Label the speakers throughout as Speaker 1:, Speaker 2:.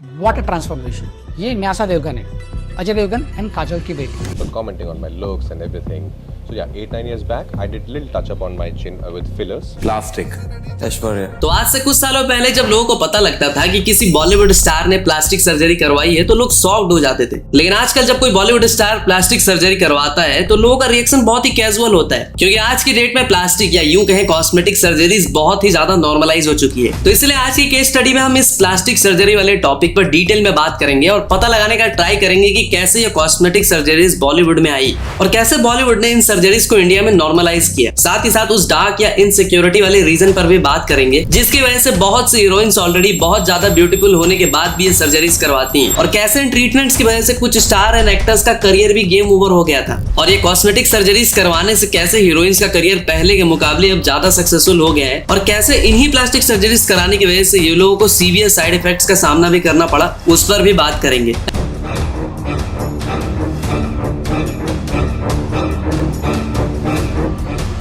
Speaker 1: What a transformation. ये न्यासा देवगन है, Ajay Devgan and काजल की बेटी.
Speaker 2: For commenting on my looks and everything. So yeah, 8-9 years back, I did little touch up on my chin with fillers.
Speaker 3: Plastic Aishwarya.
Speaker 4: तो आज से कुछ सालों पहले जब लोगों को पता लगता था कि किसी बॉलीवुड स्टार ने प्लास्टिक सर्जरी करवाई है तो लोग शॉक्ड हो जाते थे. लेकिन आजकल जब कोई बॉलीवुड स्टार प्लास्टिक सर्जरी करवाता है तो लोगों का रिएक्शन बहुत ही कैजुअल होता है, क्योंकि आज की डेट में प्लास्टिक या यूं कहें कॉस्मेटिक सर्जरीज बहुत ही ज्यादा नॉर्मलाइज हो चुकी है. तो इसलिए आज की केस स्टडी में हम इस प्लास्टिक सर्जरी वाले टॉपिक पर डिटेल में बात करेंगे और पता लगाने का ट्राई करेंगे कि कैसे ये कॉस्मेटिक सर्जरीज बॉलीवुड में आई और कैसे बॉलीवुड ने इन सर्जरीज को इंडिया में नॉर्मलाइज किया. साथ ही साथ उस डार्क या इनसिक्योरिटी वाले रीजन पर भी बात करेंगे जिसकी वजह से बहुत सी हीरोइंस ऑलरेडी बहुत ज्यादा ब्यूटीफुल होने के बाद भी ये सर्जरीज करवाती हैं और कैसे इन ट्रीटमेंट्स की वजह से कुछ स्टार एंड एक्टर्स का करियर भी गेम ओवर हो गया था और ये कॉस्मेटिक सर्जरीज करवाने से कैसे हीरोइंस का करियर पहले के मुकाबले अब ज्यादा सक्सेसफुल हो गया है और कैसे इन्हीं प्लास्टिक सर्जरीज कराने की वजह से ये लोगों को सीवियर साइड इफेक्ट्स का सामना भी करना पड़ा, उस पर भी बात करेंगे.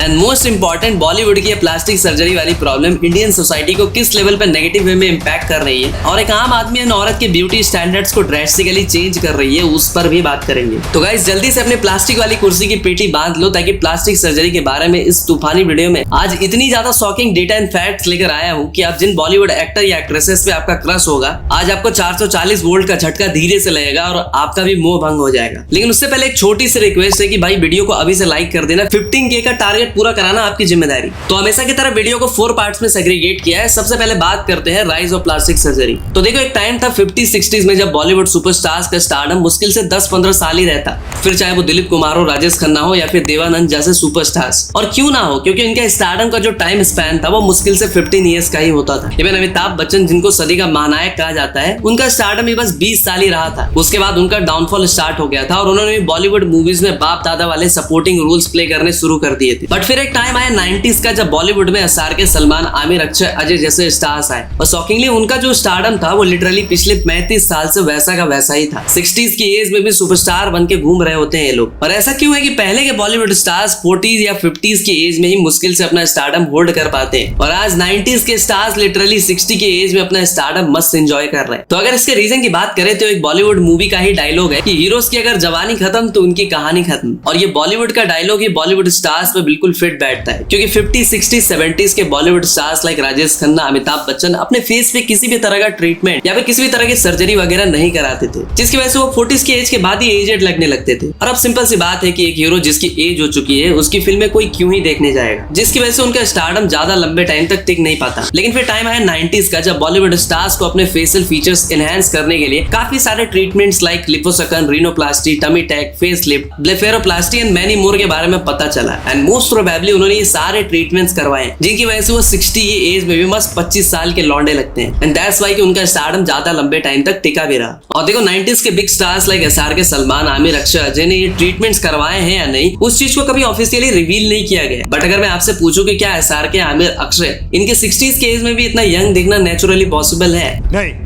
Speaker 4: एंड मोस्ट इंपॉर्टेंट, बॉलीवुड की प्लास्टिक सर्जरी वाली प्रॉब्लम इंडियन सोसाइटी को किस लेवल पे नेगेटिव वे में इंपैक्ट कर रही है और एक आम आदमी एंड औरत के ब्यूटी स्टैंडर्ड्स को ड्रेस्टिकली चेंज कर रही है, उस पर भी बात करेंगे. तो गाइस जल्दी से अपने प्लास्टिक वाली कुर्सी की पेटी बांध लो ताकि प्लास्टिक सर्जरी के बारे में इस तूफानी वीडियो में आज इतनी ज्यादा शॉकिंग डेटा एंड फैक्ट्स लेकर आया हूँ कि आप जिन बॉलीवुड एक्टर या एक्ट्रेसेस पे आपका क्रश होगा, आज आपको 440 वोल्ट का झटका धीरे से लगेगा और आपका भी मोह भंग हो जाएगा. लेकिन उससे पहले एक छोटी सी रिक्वेस्ट है कि भाई वीडियो को अभी से लाइक कर देना. 15K का टारगेट पूरा कराना आपकी जिम्मेदारी. तो हमेशा की तरह वीडियो को 4 पार्ट्स में सेग्रीगेट किया है. सबसे पहले बात करते हैं राइज ऑफ प्लास्टिक सर्जरी. तो देखो, एक टाइम था 50-60s में जब बॉलीवुड सुपरस्टार्स का स्टारडम मुश्किल से 10-15 साल ही रहता, फिर चाहे वो दिलीप कुमार हो, राजेश खन्ना हो या फिर देवानंद जैसे सुपरस्टार्स. और क्यों ना हो, क्योंकि इनका स्टारडम का जो टाइम स्पैन था वो मुश्किल से 15 ईयर्स का ही होता था. इवन अमिताभ बच्चन, जिनको सदी का महानायक कहा जाता है, उनका स्टारडम ही बस 20 साल ही रहा था. उसके बाद उनका डाउनफॉल स्टार्ट हो गया था और उन्होंने भी बॉलीवुड मूवीज में बाप दादा वाले सपोर्टिंग रोल्स प्ले करने शुरू कर दिए थे. बट फिर एक टाइम आया 90s का जब बॉलीवुड में SRK, सलमान, आमिर, अक्षय, अजय जैसे स्टार्स आए और शॉकिंगली उनका जो स्टारडम था वो लिटरली पिछले 35 साल से वैसा का वैसा ही था. 60s की एज में भी सुपरस्टार बन के घूम रहे होते हैं ये लोग. और ऐसा क्यों है कि पहले के बॉलीवुड स्टार्स 40s या 50s की एज में ही मुश्किल से अपना स्टारडम होल्ड कर पाते हैं और आज 90s के स्टार्स लिटरली 60 की एज में अपना स्टारडम मस्त एंजॉय कर रहे हैं. तो अगर इसके रीजन की बात करें तो एक बॉलीवुड मूवी का ही डायलॉग है कि हीरोज की अगर जवानी खत्म तो उनकी कहानी खत्म. और ये बॉलीवुड का डायलॉग ही बॉलीवुड स्टार्स पे बिल्कुल फिट बैठता है, क्योंकि 50, 60, 70s के बॉलीवुड स्टार्स लाइक राजेश खन्ना, अमिताभ बच्चन अपने फेस पे किसी भी तरह का ट्रीटमेंट या फिर किसी भी तरह की सर्जरी वगैरह नहीं कराते थे, जिसकी वजह से वो 40s की एज के बाद ही एजेड लगने लगते थे. और अब सिंपल सी बात है कि एक हीरो जिसकी एज हो चुकी है उसकी फिल्में कोई क्यों ही देखने जाएगा, जिसकी वजह से उनका स्टारडम ज्यादा लंबे टाइम तक टिक नहीं पाता. लेकिन फिर टाइम आया 90s का जब बॉलीवुड स्टार्स को अपने फेशियल फीचर्स एनहांस करने के लिए काफी सारे treatments like liposuction, rhinoplasty, tummy tuck, face lift, blepharoplasty and many more के बारे में पता चला. एंड मोस्ट प्रोबेबली उन्होंने ये सारे ट्रीटमेंट्स करवाए जिनकी वजह से वो 60 की एज में भी मस्त 25 साल के लौंडे लगते हैं. एंड दैट्स व्हाई कि उनका स्टारडम ज्यादा लंबे टाइम तक टिका भी रहा. और देखो 90s के big stars like SRK, Salman, Aamir, Akshay, Ajay ने ये ट्रीटमेंट्स करवाए हैं या नहीं, उस चीज को कभी ऑफिशियली रिवील नहीं किया गया. बट अगर मैं आपसे पूछूं कि क्या SRK, आमिर, अक्षय इनके 60s के एज में भी इतना यंग दिखना नेचुरली पॉसिबल है?
Speaker 3: नहीं.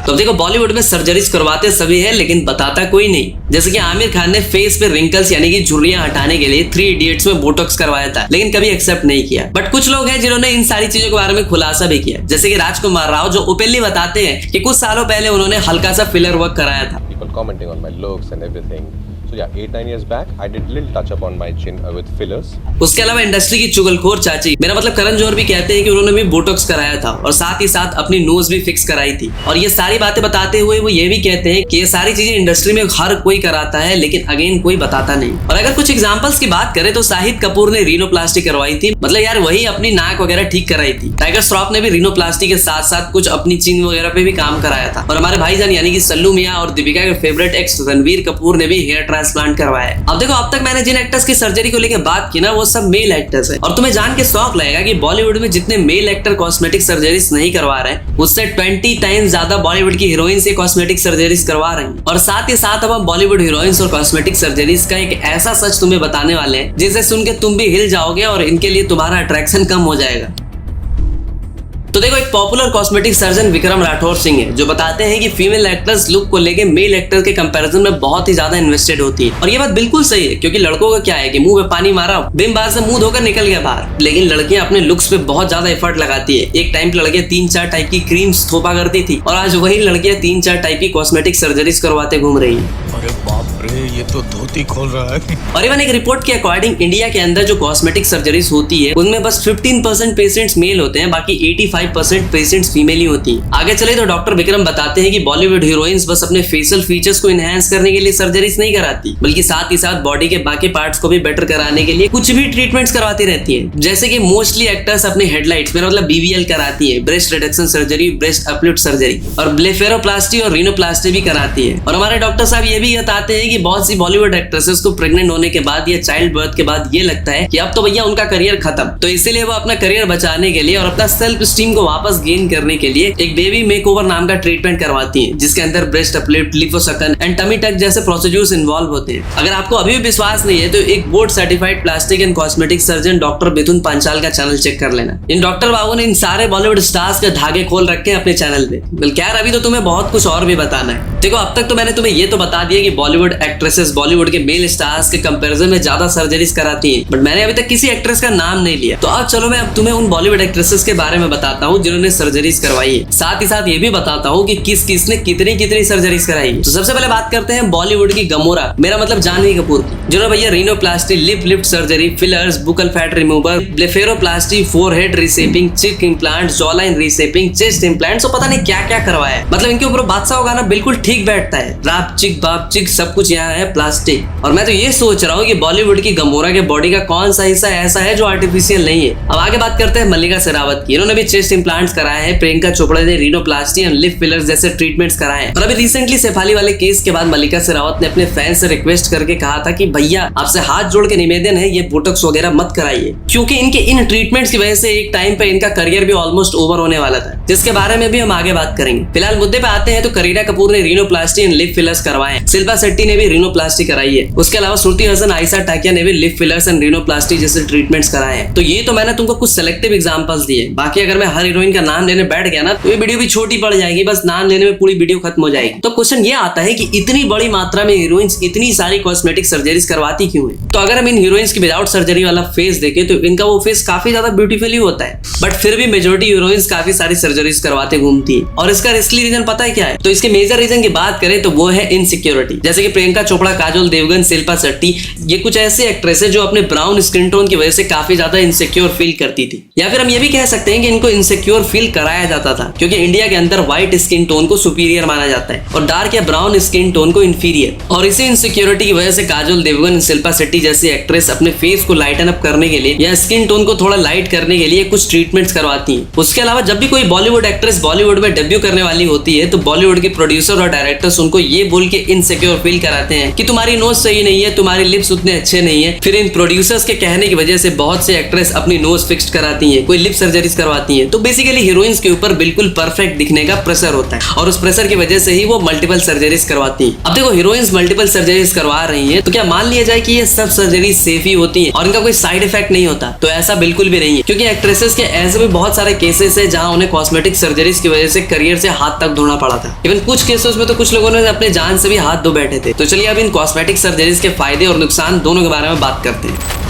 Speaker 4: तो देखो, बॉलीवुड में सर्जरीज करवाते सभी है लेकिन बताता कोई नहीं. जैसे कि आमिर खान ने फेस पे रिंकल्स यानी कि झुर्रियां हटाने के लिए 3 इडियट्स में बोटॉक्स करवाया था, लेकिन कभी एक्सेप्ट नहीं किया. बट कुछ लोग हैं जिन्होंने इन सारी चीजों के बारे में खुलासा भी किया, जैसे कि राजकुमार राव, जो ओपनली बताते हैं कि कुछ सालों पहले उन्होंने हल्का सा फिलर वर्क कराया था.
Speaker 2: People commenting on my looks and everything. So yeah, 8-9 years back, I did little touch up on my chin with fillers.
Speaker 4: उसके अलावा इंडस्ट्री की चुगलखोर चाची, मेरा मतलब करण जौहर भी कहते हैं कि उन्होंने भी बोटॉक्स कराया था और साथ ही साथ अपनी नोज भी फिक्स कराई थी. और ये सारी बातें बताते हुए वो ये भी कहते हैं कि ये सारी चीजें इंडस्ट्री में हर कोई कराता है लेकिन अगेन कोई बताता नहीं. और अगर कुछ एग्जांपल्स की बात करें तो शाहिद कपूर ने रीनोप्लास्टी करवाई थी, मतलब यार वही अपनी नाक वगैरह ठीक कराई थी. टाइगर श्रॉफ ने भी रीनोप्लास्टी के साथ साथ कुछ अपनी चिन वगैरह पे भी काम कराया था. और हमारे भाईजान यानी कि सल्लू मियां और दीपिका के फेवरेट एक्स रणवीर कपूर ने भी हेयर ट्रांसप्लांट करवाया. अब देखो, अब तक मैंने जिन एक्टर्स की सर्जरी को लेकर बात की ना, वो सब मेल एक्टर्स हैं. और तुम्हें जान के शौक लगेगा कि बॉलीवुड में जितने मेल एक्टर कॉस्मेटिक सर्जरीज नहीं करवा रहे हैं, उससे 20 टाइम्स ज्यादा बॉलीवुड की हीरोइंस कॉस्मेटिक सर्जरीज करवा रही हैं. और साथ ही साथ अब हम बॉलीवुड हीरोइंस और कॉस्मेटिक सर्जरीज का एक ऐसा सच तुम्हें बताने वाले हैं जिसे सुन के तुम भी हिल जाओगे और इनके लिए तुम्हारा अट्रैक्शन कम हो जाएगा. तो देखो, एक popular cosmetic surgeon Vikram Rathore Singh है जो बताते हैं कि फीमेल एक्ट्रेस लुक को लेके मेल एक्टर के कंपैरिजन में बहुत ही ज्यादा इन्वेस्टेड होती है। और ये बात बिल्कुल सही है, क्योंकि लड़कों का क्या है कि मुंह में पानी मारा, बिम बार से मुंह धोकर निकल गया बाहर, लेकिन लड़कियां अपने लुक्स पे बहुत ज्यादा एफर्ट लगाती है। एक टाइम पे लड़कियां 3-4 टाइप की क्रीम्स थोपा करती थी और आज वही लड़कियां 3-4 टाइप की कॉस्मेटिक सर्जरीज करवाते घूम रही है।
Speaker 5: अरे बाप रे, ये तो धोती खोल रहा है।
Speaker 4: और इवन एक रिपोर्ट के अकॉर्डिंग इंडिया के अंदर जो कॉस्मेटिक सर्जरीज होती है उनमें बस 15% पेशेंट्स मेल होते हैं, बाकी 85% पेशेंट्स फीमेल ही होती है। आगे चले तो डॉक्टर विक्रम बताते हैं कि बॉलीवुड हीरोइंस बस अपने फेशियल फीचर्स को एनहांस करने के लिए सर्जरीज नहीं कराती, बल्कि साथ ही साथ बॉडी के बाकी पार्ट्स को भी बेटर कराने के लिए कुछ भी ट्रीटमेंट्स करवाती रहती है। जैसे कि मोस्टली एक्टर्स अपने हेडलाइट्स मेरा मतलब BBL कराती है, breast reduction surgery, breast uplift surgery, और ब्लेफेरोप्लास्टी और रीनोप्लास्टी भी कराती है। और हमारे डॉक्टर साहब ये भी बताते हैं कि बहुत सी बॉलीवुड एक्ट्रेसेस को प्रेग्नेंट होने के बाद या चाइल्ड बर्थ के बाद ये लगता है कि अब तो भैया उनका करियर खत्म, तो इसीलिए वो अपना करियर बचाने के लिए और अपना सेल्फ स्टीम को वापस गेन करने के लिए एक बेबी मेकओवर नाम का ट्रीटमेंट करवाती हैं, जिसके अंदर breast uplift, liposuction and tummy tuck जैसे प्रोसीड्यूर्स इन्वॉल्व होते हैं। अगर आपको अभी भी विश्वास नहीं है तो एक board certified plastic and cosmetic surgeon doctor Mithun Panchal का चैनल चेक कर लेना। इन डॉक्टर बाबू ने इन सारे बॉलीवुड स्टार्स के धागे खोल रखे हैं अपने चैनल पे। बल्कि यार अभी तो तुम्हें बहुत कुछ और भी बताना है। देखो, अब तक तो मैंने तुम्हें ये तो बता दिया कि बॉलीवुड एक्ट्रेसेस बॉलीवुड के मेल स्टार्स के कंपैरिजन में ज्यादा सर्जरीज कराती हैं, बट मैंने अभी तक किसी एक्ट्रेस का नाम नहीं लिया। तो अब चलो मैं अब तुम्हें उन बॉलीवुड एक्ट्रेसेस के बारे में बताता हूँ जिन्होंने सर्जरीज करवाई है। साथ ही साथ ये भी बताता हूँ कि किस किस ने कितनी कितनी सर्जरीज कराई है। तो सबसे पहले बात करते हैं बॉलीवुड की गमोरा, मेरा मतलब जानवी कपूर की, जिन्होंने भैया rhinoplasty, lip lift surgery, fillers, buccal fat remover, blepharoplasty, forehead reshaping, cheek implant, jawline reshaping, chest implant, तो पता नहीं क्या क्या करवाया है। मतलब इनके ऊपर बादशाह का गाना बिल्कुल ठीक बैठता है। राप चिक बाप चिक सब कुछ यहाँ है प्लास्टिक। और मैं तो ये सोच रहा हूँ कि बॉलीवुड की गमोरा के बॉडी का कौन सा हिस्सा ऐसा है जो आर्टिफिशियल नहीं है। अब आगे बात करते हैं मल्लिका शेरावत की। इन्होंने भी चेस्ट इम्प्लांट्स कराए हैं। प्रियंका चोपड़ा ने रीनोप्लास्टी एंड लिप फिलर्स जैसे ट्रीटमेंट्स कराए हैं। और अभी रिसेंटली शेफाली वाले केस के बाद मल्लिका शेरावत ने अपने फैंस से रिक्वेस्ट करके कहा था कि भैया आपसे हाथ जोड़ के निवेदन है, ये बोटॉक्स वगैरह मत कराइए, क्योंकि इनके इन ट्रीटमेंट्स की वजह से एक टाइम पे इनका करियर भी ऑलमोस्ट ओवर होने वाला था, जिसके बारे में भी हम आगे बात करेंगे। फिलहाल मुद्दे पे आते हैं तो करीना कपूर ने रीनोप्लास्टी एंड लिप फिलर्स करवाए हैं। शिल्पा शेट्टी ने भी रीनोप्लास्टी कराई है। उसके अलावा श्रुति हसन, आयशा टाकिया ने भी लिप फिलर्स एंड रीनोप्लास्टी जैसे ट्रीटमेंट्स कराए हैं। तो ये तो मैंने तुमको कुछ सेलेक्टिव एग्जांपल्स दिए। बाकी अगर मैं हर हीरोइन का नाम लेने बैठ गया ना तो ये वीडियो भी छोटी पड़ जाएगी, बस नाम लेने में पूरी वीडियो खत्म हो जाएगी। तो क्वेश्चन ये आता है कि इतनी बड़ी मात्रा में हीरोइंस इतनी सारी कॉस्मेटिक सर्जरीज करवाती क्यों है? तो अगर हम इन हीरोइंस की विदाउट सर्जरी वाला फेस देखें तो इनका वो फेस काफी ज्यादा ब्यूटीफुल ही होता है, बट फिर भी मेजोरिटी हीरोइंस काफी सारी सर्जरीज करवाते घूमती है। और इसका रिस्की रीजन पता है क्या है? तो इसके मेजर रीजन की बात करें तो वो है इनसिक्योरिटी। जैसे कि प्रियंका चोपड़ा, काजोल देवगन, शिल्पा शेट्टी, ये कुछ ऐसे एक्ट्रेस है जो अपने ब्राउन स्किन टोन की वजह से काफी ज्यादा इनसिक्योर फील करती थी। या फिर हम ये भी कह सकते हैं कि इनको इनसिक्योर फील कराया जाता था, क्योंकि इंडिया के अंदर व्हाइट स्किन टोन को सुपीरियर माना जाता है और डार्क या ब्राउन स्किन टोन को इंफीरियर। और इसी इनसिक्योरिटी की वजह से काजोल देवगन, शिल्पा शेट्टी जैसी एक्ट्रेस अपने फेस को लाइटन अप करने के लिए या स्किन टोन को थोड़ा लाइट करने के लिए कुछ ट्रीटमेंट्स करवाती हैं। उसके अलावा जब भी कोई बॉलीवुड एक्ट्रेस बॉलीवुड में डेब्यू करने वाली होती है तो बॉलीवुड के प्रोड्यूसर और डायरेक्टर्स उनको ये बोल के इनसिक्योर फील कराते हैं कि तुम्हारी नोज सही नहीं है, तुम्हारी लिप्स उतने अच्छे नहीं है। फिर इन प्रोड्यूसर्स के कहने की वजह से बहुत से एक्ट्रेस अपनी नोज फिक्स्ड कराती हैं, कोई लिप सर्जरीज करवाती हैं। तो बेसिकली हीरोइंस के ऊपर बिल्कुल परफेक्ट दिखने का प्रेशर होता है और उस प्रेशर की वजह से ही वो मल्टीपल सर्जरीज करवाती हैं। अब देखो, हीरोइंस मल्टीपल सर्जरीज करवा रही हैं तो क्या मान लिया जाए कि ये सब सर्जरीज सेफ ही होती है और इनका कोई साइड इफेक्ट नहीं होता? तो ऐसा बिल्कुल भी नहीं है, क्योंकि एक्ट्रेसेस के ऐसे भी बहुत सारे केसेस है जहां उन्हें कॉस्मेटिक सर्जरीज की वजह से करियर से हाथ तक धोना पड़ा था। इवन कुछ केसेस में तो कुछ लोगों ने अपने जान से भी हाथ धो बैठे थे। तो चलिए अब इन कॉस्मेटिक सर्जरीज के फायदे और नुकसान दोनों के बारे में बात करते हैं।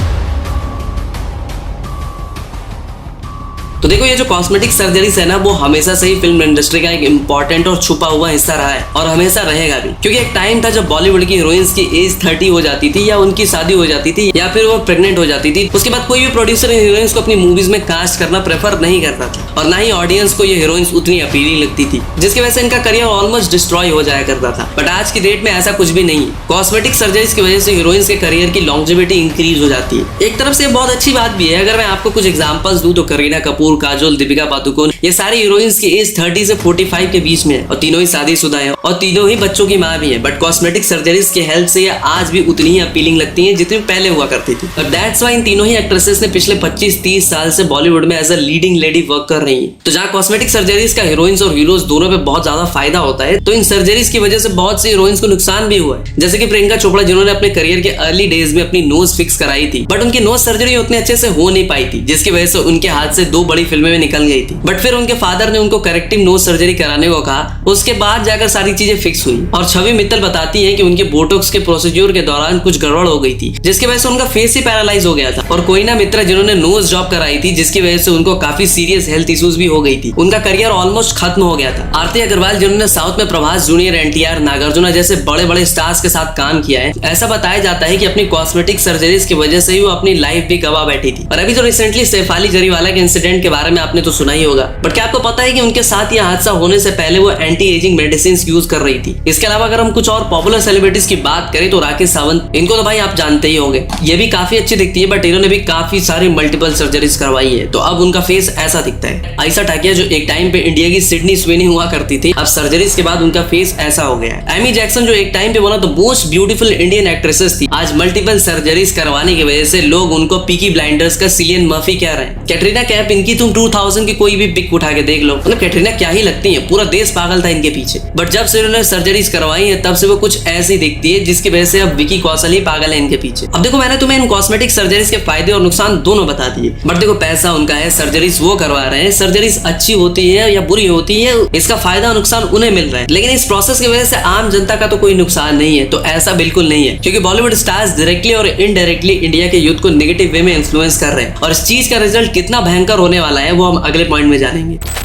Speaker 4: तो देखो, ये जो कॉस्मेटिक सर्जरीज है ना वो हमेशा से ही फिल्म इंडस्ट्री का एक इंपॉर्टेंट और छुपा हुआ हिस्सा रहा है और हमेशा रहेगा भी, क्योंकि एक टाइम था जब बॉलीवुड की हीरोइंस की एज 30 हो जाती थी या उनकी शादी हो जाती थी या फिर वो प्रेग्नेंट हो जाती थी। उसके बाद कोई भी प्रोड्यूसर इन हीरोइंस को अपनी मूवीज में कास्ट करना प्रेफर नहीं करता था और ना ही ऑडियंस को ये हीरोइंस उतनी अपीलिंग लगती थी, जिसकी वजह से इनका करियर ऑलमोस्ट डिस्ट्रॉय हो जाया करता था। बट आज की डेट में ऐसा कुछ भी नहीं है। कॉस्मेटिक सर्जरीज की वजह से हीरोइंस के करियर की लॉन्जेविटी इंक्रीज हो जाती है। एक तरफ से बहुत अच्छी बात भी है। अगर मैं आपको कुछ एग्जांपल्स दूं तो करीना कपूर, काजोल, दीपिका पादुकोण, ये सारी हीरोइंस की एज 30 से 45 के बीच में है और तीनों ही शादीशुदा हैं और तीनों ही बच्चों की मां भी है। बट कॉस्मेटिक सर्जरीज के हेल्प से ये आज भी उतनी ही अपीलिंग लगती हैं जितनी पहले हुआ करती थी। और दैट्स व्हाई इन तीनों ही एक्ट्रेसेस ने पिछले 25-30 साल से बॉलीवुड में as a leading lady work कर रही हैं। तो जहां कॉस्मेटिक सर्जरीज का हीरोइंस और हीरोज दोनों पे बहुत ज्यादा फायदा होता है, तो इन सर्जरीज की वजह से बहुत सी हीरोइंस को नुकसान भी हुआ है। जैसे कि प्रियंका चोपड़ा, जिन्होंने अपने करियर के अर्ली डेज में अपनी नोज फिक्स कराई थी, बट उनकी नोज सर्जरी उतने अच्छे से हो नहीं पाई थी, जिसकी वजह से उनके हाथ से 2 बड़ी फिल्में में निकल गई थी। बट फिर उनके फादर ने उनको करेक्टिव नोज सर्जरी कराने को कहा। उसके बाद जाकर सारी चीजें फिक्स हुई। और छवि मित्तल बताती है कि उनके बोटॉक्स के प्रोसीजर के दौरान कुछ गड़बड़ हो गई थी, जिसकी वजह से उनका फेस ही पैरालाइज हो गया था। और कोयना मित्रा जिन्होंने नोज जॉब कराई थी, जिसकी वजह से उनको काफी सीरियस हेल्थ इश्यूज भी हो गई थी। उनका करियर ऑलमोस्ट खत्म हो गया था। आरती अग्रवाल जिन्होंने साउथ में प्रभास जूनियर, एनटीआर, नागार्जुन जैसे बड़े बड़े स्टार्स के साथ काम किया है, ऐसा बताया जाता है कि अपनी कॉस्मेटिक सर्जरीज की वजह से ही वो अपनी लाइफ भी गवा बैठी थी। और अभी तो रिसेंटली सैफ जरीवाला के इंसिडेंट के बारे में आपने तो सुना ही होगा। बट क्या आपको पता है कि उनके साथ यह हादसा होने से पहले वो एंटी एजिंग मेडिसिन यूज कर रही थी। इसके अलावा अगर हम कुछ और पॉपुलर सेलिब्रिटीज की बात करें तो राकेश सावंत, इनको तो भाई आप जानते ही होंगे। ये भी काफी अच्छी दिखती है, बट इन्होंने भी काफी सारी मल्टीपल सर्जरीज करवाई है, तो अब उनका फेस ऐसा दिखता है। आयशा टाकिया जो एक टाइम पे इंडिया की सिडनी स्वेनी हुआ करती थी, अब सर्जरीज के बाद उनका फेस ऐसा हो गया है। एमी जैक्सन जो एक टाइम पे one of the most beautiful Indian actresses थी, आज मल्टीपल सर्जरीज करवाने की वजह से लोग उनको पीकी ब्लाइंडर्स का सिलियन मर्फी कह रहे हैं। कैटरीना कैफ, इनकी तुम 2000 की कोई भी पिक उठा के देख लो, मतलब कैटरीना क्या ही लगती है, पूरा देश पागल था इनके पीछे। बट जब से उन्होंने सर्जरीज करवाई है, तब से वो कुछ ऐसी दिखती है, जिसकी वजह से अब विकी कौशल ही पागल है इनके पीछे। अब देखो, मैंने तुम्हें इन कॉस्मेटिक सर्जरीज के फायदे और नुकसान दोनों बता दिए, बट देखो पैसा उनका है, सर्जरीज वो करवा रहे हैं। सर्जरीज अच्छी होती है या बुरी होती है, इसका फायदा और नुकसान उन्हें मिल रहा है, लेकिन इस प्रोसेस की वजह से आम जनता का तो कोई नुकसान नहीं है। तो ऐसा बिल्कुल नहीं है, क्योंकि बॉलीवुड स्टार्स डायरेक्टली और इनडायरेक्टली इंडिया के यूथ को नेगेटिव वे में इन्फ्लुएंस कर रहे हैं, और इस चीज का रिजल्ट कितना भयंकर होने वाला है वो हम अगले पॉइंट में जानेंगे।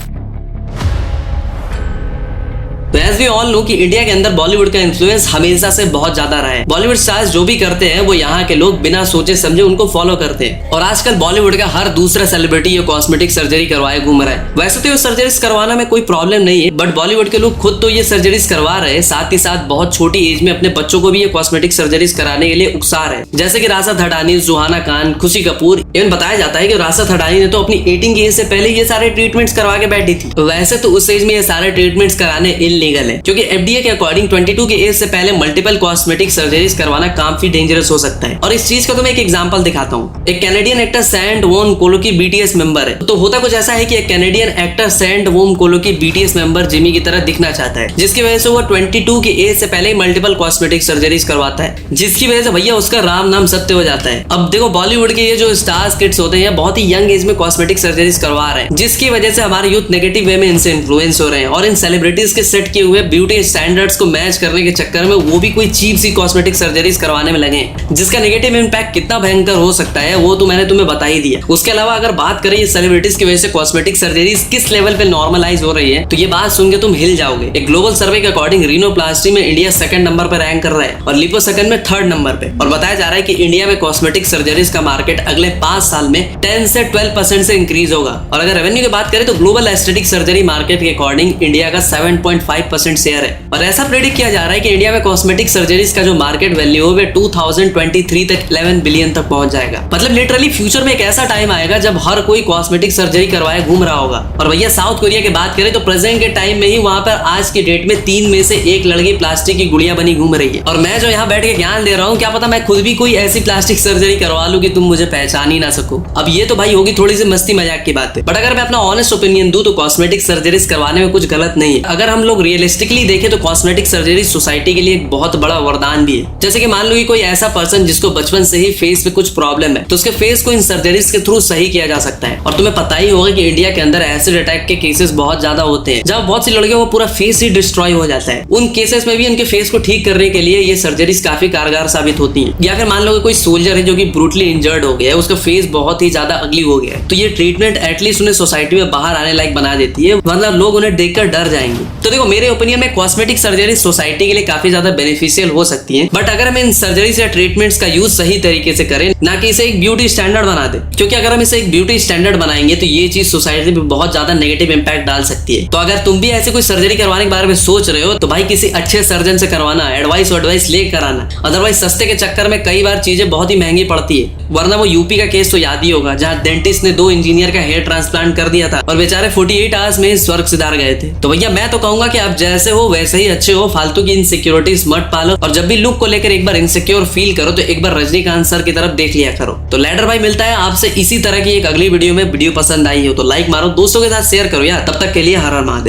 Speaker 4: तो एज वी ऑल नो कि इंडिया के अंदर बॉलीवुड का इन्फ्लुएंस हमेशा से बहुत ज्यादा रहा है। बॉलीवुड स्टार्स जो भी करते हैं वो यहाँ के लोग बिना सोचे समझे उनको फॉलो करते हैं, और आजकल बॉलीवुड का हर दूसरा सेलिब्रिटी ये कॉस्मेटिक सर्जरी करवाए घूम रहा है। वैसे तो ये सर्जरीज करवाना में कोई प्रॉब्लम नहीं है, बट बॉलीवुड के लोग खुद तो ये सर्जरीज करवा रहे हैं, साथ ही साथ बहुत छोटी एज में अपने बच्चों को भी ये कॉस्मेटिक सर्जरीज कराने के लिए उकसा रहे हैं, जैसे कि राशिद हडानी, सुहाना खान, खुशी कपूर। इवन बताया जाता है कि राशिद हडानी ने तो अपनी 18 की एज से पहले ये सारे ट्रीटमेंट्स करवा के बैठी थी। वैसे तो उस एज में ये सारे ट्रीटमेंट्स कराने इलीगल है, क्योंकि एफडीए के अकॉर्डिंग 22 की एज से पहले मल्टीपल कॉस्मेटिक सर्जरीज करवाना काफी डेंजरस हो सकता है। और इस चीज का तो मैं एक एग्जांपल दिखाता हूँ। एक कैनेडियन एक्टर सैंड वोन कोलोकी बीटीएस मेंबर है। तो होता कुछ ऐसा है कि एक कैनेडियन एक्टर सैंड वोन कोलोकी बीटीएस मेंबर जिमी की तरह दिखना चाहता है, जिसकी वजह से वो 22 की एज से पहले मल्टीपल कॉस्मेटिक सर्जरीज करवाता है, जिसकी वजह से भैया उसका राम नाम सत्य हो जाता है। अब देखो, बॉलीवुड के ये जो स्टार्स किड्स होते हैं बहुत ही यंग एज में कॉस्मेटिक सर्जरीज करवा रहे हैं, जिसकी वजह से हमारे यूथ नेगेटिव वे में इनसे इन्फ्लुएंस हो रहे हैं, और इन सेलिब्रिटीज के सेट किए हुए ब्यूटी स्टैंडर्ड्स को मैच करने के चक्कर में वो भी कोई चीप सी कॉस्मेटिक सर्जरीज करवाने में लगे, जिसका नेगेटिव इंपैक्ट कितना भयंकर हो सकता है वो तो मैंने तुम्हें बता ही दिया। उसके अलावा अगर बात करें ये सेलिब्रिटीज की वजह से कॉस्मेटिक सर्जरीज किस लेवल पे नॉर्मलाइज हो रही है, तो ये बात सुन के तुम हिल जाओगे। एक ग्लोबल सर्वे के अकॉर्डिंग रीनोप्लास्टी में इंडिया 2nd नंबर पर रैंक कर रहा है, और लिपोसक्शन में 3rd नंबर पे। और बताया जा रहा है कि इंडिया में कॉस्मेटिक सर्जरीज का मार्केट अगले 5 साल में 10 से 12% से इंक्रीज होगा। और अगर रेवेन्यू की बात करें तो ग्लोबल एस्थेटिक सर्जरी मार्केट के अकॉर्डिंग इंडिया का 7.5% शेयर है, और ऐसा प्रेडिक्ट किया जा रहा है कि इंडिया में कॉस्मेटिक सर्जरीज का जो मार्केट वैल्यू है 2023 तक 11 बिलियन तक पहुंच जाएगा। मतलब लिटरली फ्यूचर में एक ऐसा टाइम आएगा जब हर कोई कॉस्मेटिक सर्जरी करवाए घूम रहा होगा। और भैया साउथ कोरिया की बात करें तो प्रेजेंट के टाइम में ही वहां पर आज की डेट में 3 में से 1 लड़की प्लास्टिक की गुड़िया बनी घूम रही है। और मैं जो यहाँ बैठ के ज्ञान दे रहा हूँ, क्या पता मैं खुद भी कोई ऐसी प्लास्टिक सर्जरी करवा लूं कि तुम मुझे पहचान ही ना सको। अब ये तो भाई होगी थोड़ी सी मस्ती मजाक की बात है, बट अगर मैं अपना ऑनेस्ट ओपिनियन दूं तो कॉस्मेटिक सर्जरीज करवाने में कुछ गलत नहीं है। अगर हम लोग रियलिस्टिकली देखें तो कॉस्मेटिक सर्जरी सोसाइटी के लिए एक बहुत बड़ा वरदान भी है। जैसे कि मान लो कि कोई ऐसा पर्सन जिसको बचपन से ही फेस पे कुछ प्रॉब्लम है, तो उसके फेस को इन सर्जरीज के थ्रू सही किया जा सकता है। और तुम्हें पता ही होगा कि इंडिया के अंदर एसिड अटैक के केसेस बहुत ज्यादा होते हैं, जब बहुत सी लड़कियों को पूरा फेस ही डिस्ट्रॉय हो जाता है। उन केसेस में भी उनके फेस को ठीक करने के लिए ये सर्जरीज काफी कारगर साबित होती हैं। या फिर मान लो कि कोई सोल्जर है जो कि ब्रूटली इंजर्ड हो गया है, उसका फेस बहुत ही ज्यादा अगली हो गया है, तो ये ट्रीटमेंट एटलीस्ट उन्हें सोसाइटी में बाहर आने लायक बना देती है, मतलब लोग उन्हें देखकर डर जाएंगे। तो देखो, मेरे ओपिनियन में कॉस्मेटिक सर्जरी सोसाइटी के लिए काफी ज्यादा बेनिफिशियल हो सकती है, बट अगर हम इन सर्जरीज या ट्रीटमेंट्स का यूज सही तरीके से करें, ना कि इसे एक ब्यूटी स्टैंडर्ड बना दे। क्योंकि अगर हम इसे एक ब्यूटी स्टैंडर्ड बनाएंगे तो ये चीज सोसाइटी पे बहुत ज्यादा नेगेटिव इंपैक्ट डाल सकती है। तो अगर तुम भी ऐसे कोई सर्जरी करवाने के बारे में सोच रहे हो तो भाई किसी अच्छे सर्जन से करवाना, एडवाइस ले कराना। अदरवाइज सस्ते के चक्कर में कई बार चीजें बहुत ही महंगी पड़ती है। वरना वो यूपी का केस तो याद ही होगा, जहाँ डेंटिस्ट ने 2 इंजीनियर का हेयर ट्रांसप्लांट कर दिया था और बेचारे 48 आवर्स में स्वर्ग सिधार गए थे। तो भैया मैं तो कहूंगा कि आप जैसे हो वैसे ही अच्छे हो, फालतू की इनसिक्योरिटीज मत पालो, और जब भी लुक को लेकर एक बार इनसिक्योर फील करो तो एक बार रजनीकांत सर की तरफ देख लिया करो। तो लैडर भाई मिलता है आपसे इसी तरह की एक अगली वीडियो में। वीडियो पसंद आई हो तो लाइक मारो, दोस्तों के साथ शेयर करो यार। तब तक के लिए हर हर महादेव।